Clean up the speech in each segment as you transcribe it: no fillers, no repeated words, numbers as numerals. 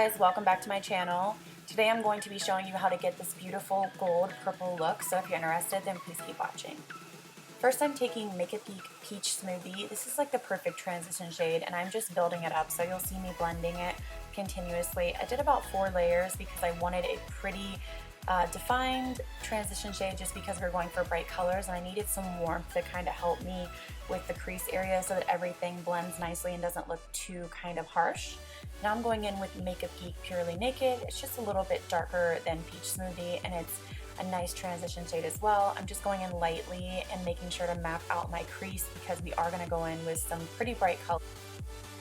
guys, welcome back to my channel. Today I'm going to be showing you how to get this beautiful gold purple look, so if you're interested then please keep watching. First I'm taking Make a Peach Smoothie. This is like the perfect transition shade and I'm just building it up, so you'll see me blending it continuously. I did about 4 layers because I wanted a pretty defined transition shade just because we're going for bright colors and I needed some warmth to kind of help me with the crease area so that everything blends nicely and doesn't look too kind of harsh. Now I'm going in with Make a Peach Purely Naked. It's just a little bit darker than Peach Smoothie and it's a nice transition shade as well. I'm just going in lightly and making sure to map out my crease because we are going to go in with some pretty bright colors.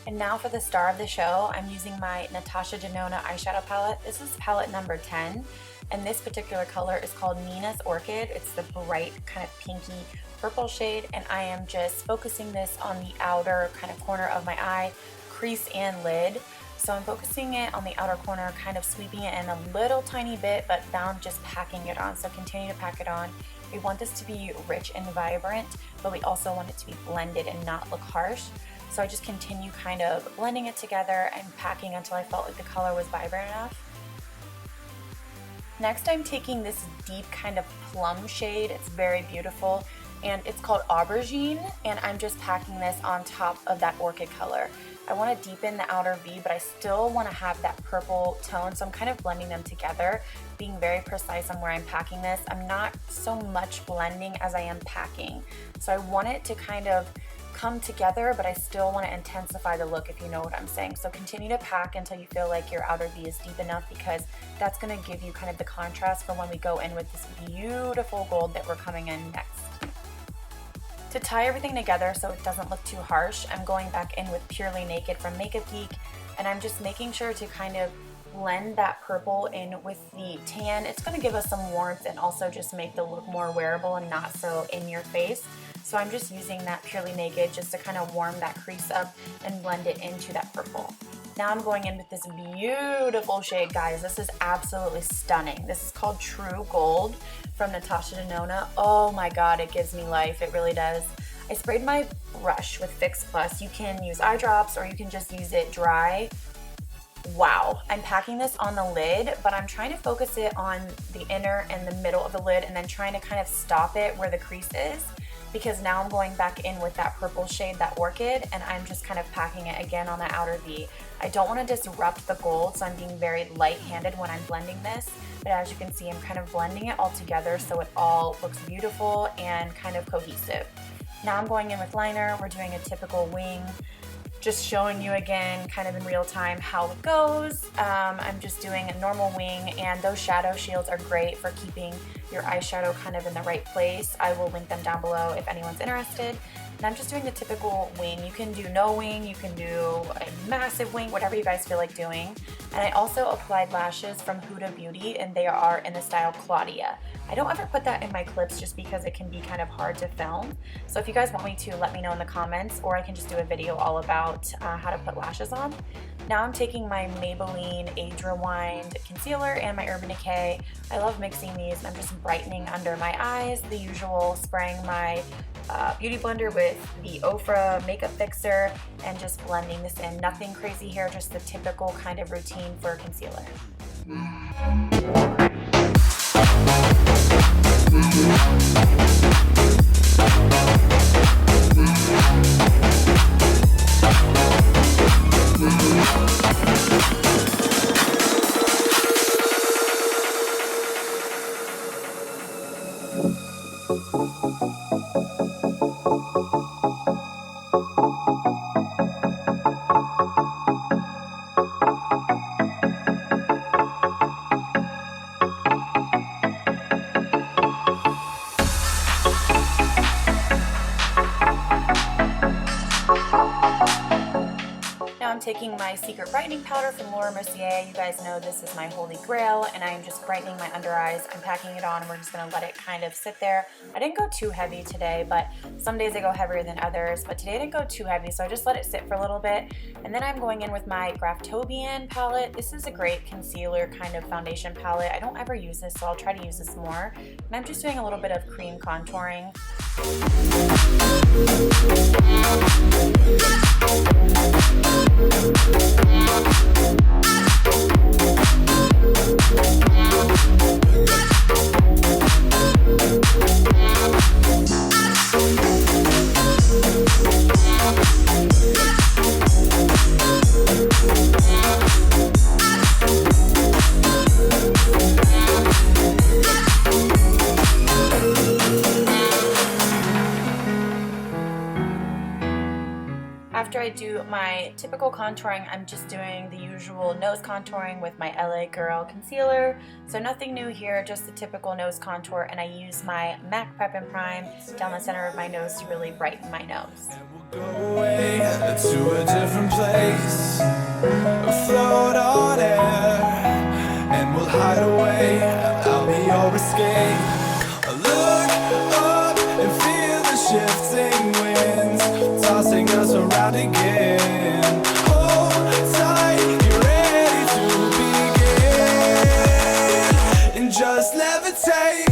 And now for the star of the show, I'm using my Natasha Denona Eyeshadow Palette. This is palette number 10. And this particular color is called Nina's Orchid. It's the bright kind of pinky purple shade, and I am just focusing this on the outer kind of corner of my eye, crease and lid. So I'm focusing it on the outer corner, kind of sweeping it in a little tiny bit, but now I'm just packing it on. So continue to pack it on. We want this to be rich and vibrant, but we also want it to be blended and not look harsh. So I just continue kind of blending it together and packing until I felt like the color was vibrant enough. Next I'm taking this deep kind of plum shade. It's very beautiful and it's called Aubergine, and I'm just packing this on top of that orchid color. I want to deepen the outer V, but I still want to have that purple tone, so I'm kind of blending them together, being very precise on where I'm packing this. I'm not so much blending as I am packing. So I want it to kind of come together, but I still want to intensify the look, if you know what I'm saying. So continue to pack until you feel like your outer V is deep enough, because that's going to give you kind of the contrast for when we go in with this beautiful gold that we're coming in next. To tie everything together so it doesn't look too harsh, I'm going back in with Purely Naked from Make a Peach, and I'm just making sure to kind of blend that purple in with the tan. It's going to give us some warmth and also just make the look more wearable and not so in your face. So I'm just using that Purely Naked just to kind of warm that crease up and blend it into that purple. Now I'm going in with this beautiful shade, guys. This is absolutely stunning. This is called True Gold from Natasha Denona. Oh my god, it gives me life. It really does. I sprayed my brush with Fix Plus. You can use eye drops or you can just use it dry. Wow, I'm packing this on the lid, but I'm trying to focus it on the inner and the middle of the lid and then trying to kind of stop it where the crease is, because now I'm going back in with that purple shade, that orchid, and I'm just kind of packing it again on the outer V. I don't want to disrupt the gold, so I'm being very light-handed when I'm blending this, but as you can see, I'm kind of blending it all together so it all looks beautiful and kind of cohesive. Now I'm going in with liner. We're doing a typical wing, just showing you again kind of in real time how it goes. I'm just doing a normal wing, and those shadow shields are great for keeping your eyeshadow kind of in the right place. I will link them down below if anyone's interested. And I'm just doing the typical wing. You can do no wing, you can do a massive wing, whatever you guys feel like doing. And I also applied lashes from Huda Beauty, and they are in the style Claudia. I don't ever put that in my clips just because it can be kind of hard to film. So if you guys want me to, let me know in the comments, or I can just do a video all about how to put lashes on. Now I'm taking my Maybelline Age Rewind concealer and my Urban Decay. I love mixing these, and I'm just brightening under my eyes, the usual, spraying my beauty blender with the Ofra makeup fixer and just blending this in. Nothing crazy here, just the typical kind of routine for concealer. I'm taking my Secret Brightening Powder from Laura Mercier. You guys know this is my holy grail, and I am just brightening my under eyes. I'm packing it on, and we're just going to let it kind of sit there. I didn't go too heavy today, but some days I go heavier than others, but today I didn't go too heavy, so I just let it sit for a little bit. And then I'm going in with my Graftobian palette. This is a great concealer kind of foundation palette. I don't ever use this, so I'll try to use this more. And I'm just doing a little bit of cream contouring. after I do my typical contouring, I'm just doing the usual nose contouring with my LA Girl concealer. So nothing new here, just the typical nose contour, and I use my MAC Prep and Prime down the center of my nose to really brighten my nose. Go away to a different place, float on air, and we'll hide away. I'll be your escape. Look up and feel the shifting winds tossing us around again. Hold tight, get ready to begin, and just levitate.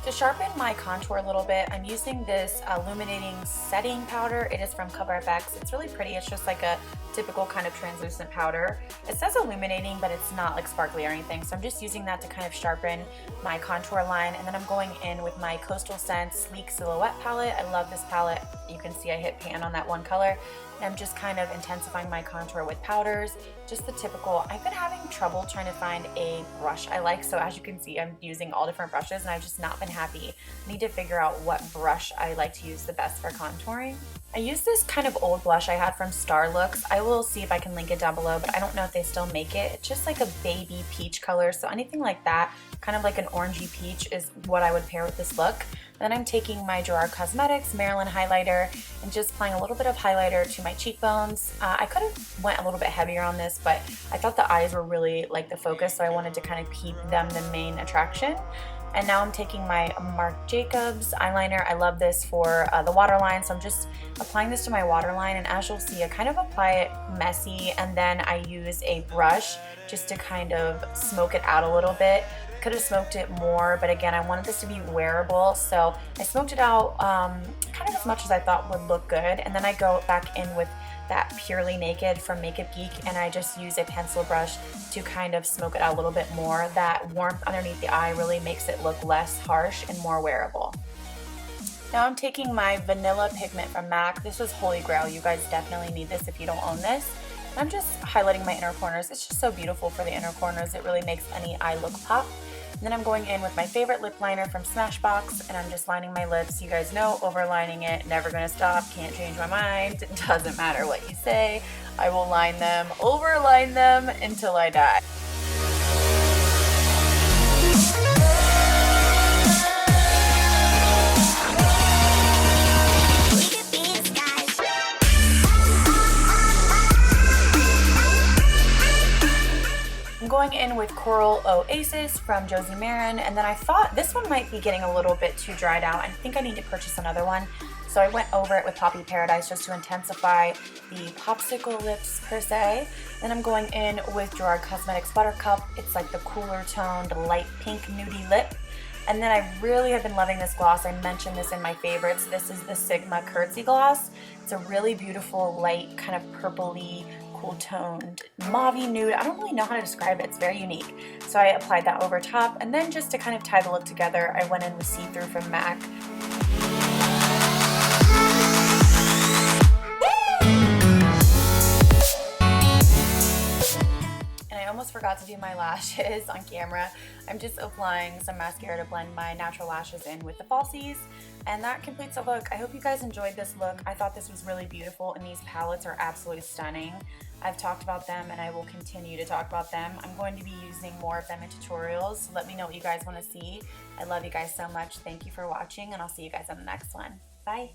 To sharpen my contour a little bit, I'm using this illuminating setting powder. It is from CoverFX. It's really pretty. It's just like a typical kind of translucent powder. It says illuminating, but it's not like sparkly or anything. So I'm just using that to kind of sharpen my contour line. And then I'm going in with my Coastal Scents Sleek Silhouette palette. I love this palette. You can see I hit pan on that one color. And I'm just kind of intensifying my contour with powders, just the typical. I've been having trouble trying to find a brush I like, so as you can see, I'm using all different brushes and I've just not been happy. I need to figure out what brush I like to use the best for contouring. I used this kind of old blush I had from Starlooks. I will see if I can link it down below, but I don't know if they still make it. It's just like a baby peach color, so anything like that, kind of like an orangey peach, is what I would pair with this look. Then I'm taking my Gerard Cosmetics Marilyn highlighter and just applying a little bit of highlighter to my cheekbones. I could have went a little bit heavier on this, but I thought the eyes were really like the focus, so I wanted to kind of keep them the main attraction. And now I'm taking my Marc Jacobs eyeliner. I love this for the waterline, so I'm just applying this to my waterline, and as you'll see, I kind of apply it messy, and then I use a brush just to kind of smoke it out a little bit. Could have smoked it more, but again, I wanted this to be wearable, so I smoked it out kind of as much as I thought would look good, and then I go back in with that Purely Naked from Makeup Geek, and I just use a pencil brush to kind of smoke it out a little bit more. That warmth underneath the eye really makes it look less harsh and more wearable. Now I'm taking my Vanilla Pigment from MAC. This was Holy Grail. You guys definitely need this if you don't own this. I'm just highlighting my inner corners. It's just so beautiful for the inner corners. It really makes any eye look pop. And then I'm going in with my favorite lip liner from Smashbox, and I'm just lining my lips. You guys know, overlining it, never gonna stop, can't change my mind. It doesn't matter what you say. I will line them, overline them until I die. I'm going in with Coral Oasis from Josie Maran, and then I thought this one might be getting a little bit too dried out. I think I need to purchase another one. So I went over it with Poppy Paradise just to intensify the popsicle lips per se. Then I'm going in with Gerard Cosmetics Buttercup. It's like the cooler toned light pink nudie lip. And then I really have been loving this gloss. I mentioned this in my favorites. This is the Sigma Curtsy Gloss. It's a really beautiful light kind of purpley, cool toned mauve-y nude. I don't really know how to describe it. It's very unique. So I applied that over top, and then just to kind of tie the look together, I went in with See Through from MAC. I almost forgot to do my lashes on camera. I'm just applying some mascara to blend my natural lashes in with the falsies, and that completes the look. I hope you guys enjoyed this look. I thought this was really beautiful, and these palettes are absolutely stunning. I've talked about them, and I will continue to talk about them. I'm going to be using more of them in tutorials, so let me know what you guys want to see. I love you guys so much. Thank you for watching, and I'll see you guys on the next one. Bye!